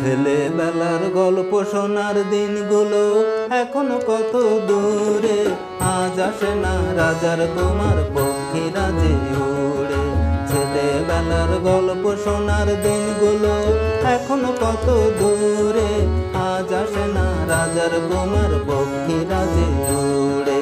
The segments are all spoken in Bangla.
ছেলেবেলার গল্প শোনার দিনগুলো এখনো কত দূরে, আজ আসে না রাজার কুমার পক্ষীরা যে উড়ে। ছেলেবেলার গল্প শোনার দিনগুলো এখনো কত দূরে, আজ আসে না রাজার কুমার পক্ষীরা যে উড়ে।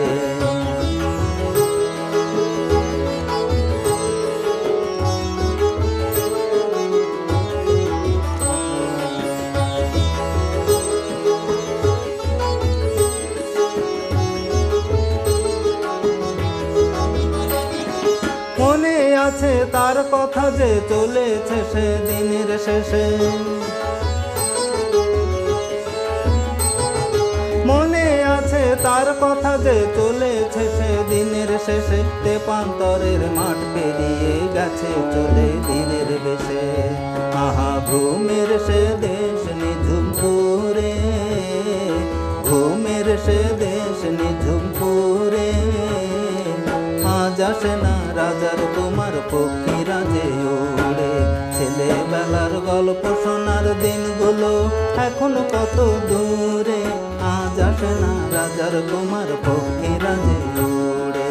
মনে আছে তার কথা যে চলেছে সে দিনের শেষে, মনে আছে তার কথা যে চলেছে সে দিনের শেষে। তেপান্তরের মাঠ পেরিয়ে গেছে চলে দিনের বেশে, আহা ঘুমের সে দেশ নিঝুম পুরে, ঘুমের সে দেশ নিঝুম পুরে। আজ আসে না রাজার কুমার পক্ষীরা যে উড়ে। ছেলেবেলার গল্প শোনার দিনগুলো এখনো কত দূরে, আজ আসে না রাজার কুমার পক্ষীরা যে উড়ে।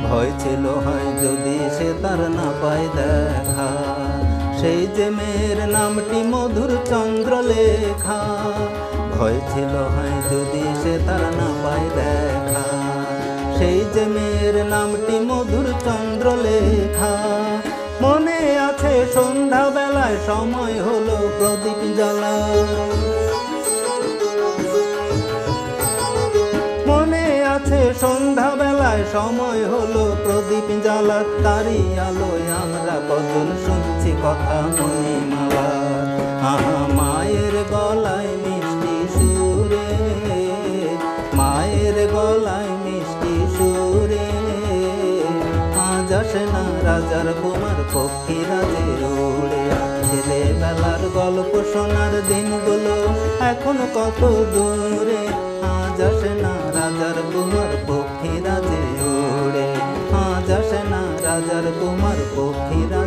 ভয় ছিল হয় যদি সে তার না পায় দেখা, সেই যে মেয়ের নামটি মধুর চন্দ্রলেখা। ভয় ছিল হয় যদি সে তার না পায় দেখা, সেই যে মেয়ের নামটি মধুর চন্দ্রলেখা। মনে আছে সন্ধ্যা বেলায় সময় হলো প্রদীপ জ্বালা, মনে আছে সন্ধ্যা বেলায় সময় হলো প্রদীপ জ্বালা। তারই আলোয় আমরা কজন শুনছি কথা মণিমালা, আহা মায়ের গলায় মিষ্টি সুরে, মায়ের গলায় মিষ্টি সুরে। আজ আসে না রাজার কুমার পক্ষীরা যে উড়ে। ছেলেবেলার গল্প শোনার দিনগুলো এখনো কত দূরে, আজ আসে না রাজার কুমার পক্ষীরা যে উড়ে। আজ আসে না রাজার কুমার পক্ষীরা